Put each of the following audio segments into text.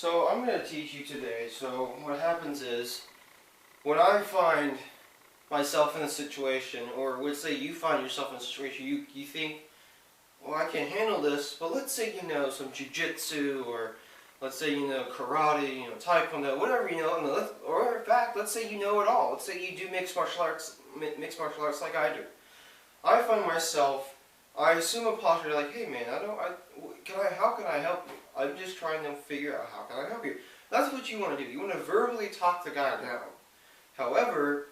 So I'm going to teach you today. So what happens is, when I find myself in a situation, or let's say you find yourself in a situation, you think, well, I can't handle this, but let's say you know some jiu-jitsu, or let's say you know karate, you know taekwondo, whatever you know, or in fact, let's say you know it all. Let's say you do mixed martial arts like I do. I find myself, I assume a posture like, hey man, how can I help you? I'm just trying to figure out how can I help you. That's what you want to do. You want to verbally talk the guy down. However,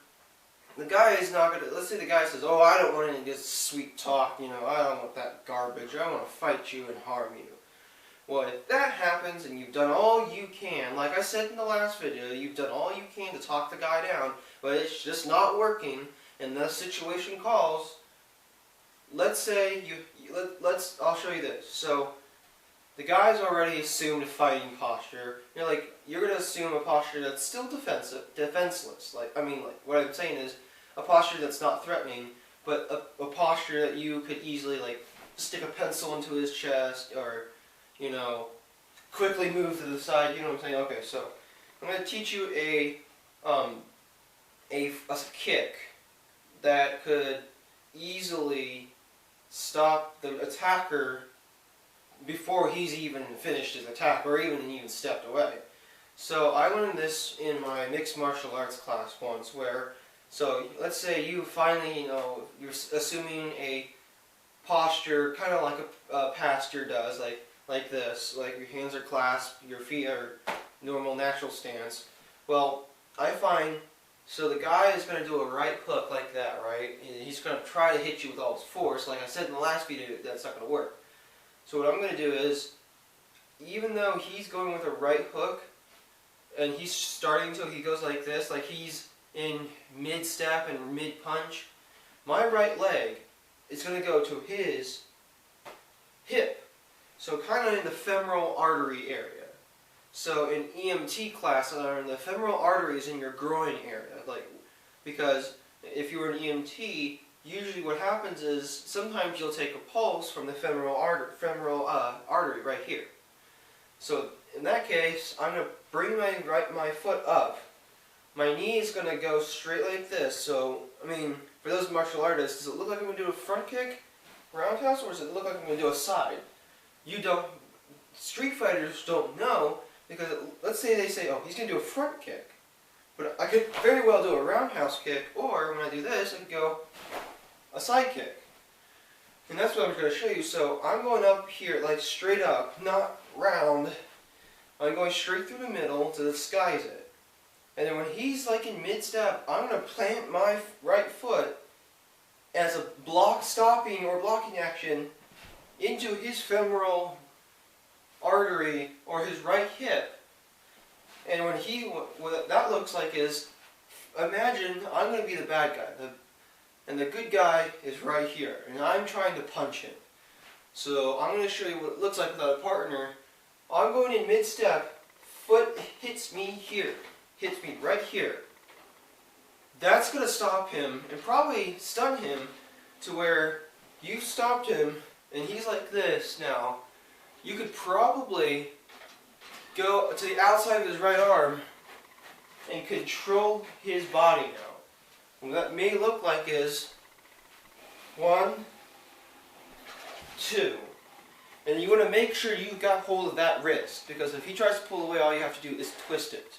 the guy is not going to, let's say the guy says, oh, I don't want any of this sweet talk, you know, I don't want that garbage, I want to fight you and harm you. Well, if that happens and you've done all you can, like I said in the last video, you've done all you can to talk the guy down, but it's just not working, and the situation calls, let's say I'll show you this. So, the guy's already assumed a fighting posture. You're going to assume a posture that's still defenseless. What I'm saying is a posture that's not threatening, but a posture that you could easily, stick a pencil into his chest, or, quickly move to the side. You know what I'm saying? Okay, so I'm going to teach you a kick that could easily stop the attacker before he's even finished his attack, or even stepped away. So I learned this in my mixed martial arts class once, where, so let's say you finally, you're assuming a posture kind of like a pastor does, like this, like your hands are clasped, your feet are normal, natural stance. Well, I find, so the guy is going to do a right hook like that, right? And he's going to try to hit you with all his force. Like I said in the last video, that's not going to work. So what I'm going to do is, even though he's going with a right hook, and he's starting to, he goes like this, like he's in mid-step and mid-punch, my right leg is going to go to his hip. So kind of in the femoral artery area. So in EMT class, the femoral artery is in your groin area. Because if you were an EMT, usually what happens is sometimes you'll take a pulse from the femoral artery right here. So in that case, I'm going to bring my foot up. My knee is going to go straight like this. So, for those martial artists, does it look like I'm going to do a front kick, roundhouse, or does it look like I'm going to do a side? Street fighters don't know, because let's say they say, oh, he's going to do a front kick. But I could very well do a roundhouse kick, or when I do this, I could go a side kick. And that's what I'm going to show you. So I'm going up here, straight up, not round. I'm going straight through the middle to disguise it. And then when he's in mid-step, I'm going to plant my right foot as a stopping or blocking action into his femoral artery or his right hip. And what that looks like is, imagine I'm going to be the bad guy, and the good guy is right here, and I'm trying to punch him. So I'm going to show you what it looks like without a partner. I'm going in mid-step, foot hits me here, hits me right here. That's going to stop him, and probably stun him, to where you stopped him, and he's like this now. You could probably go to the outside of his right arm and control his body now. What that may look like is 1, 2. And you want to make sure you got hold of that wrist, because if he tries to pull away, all you have to do is twist it.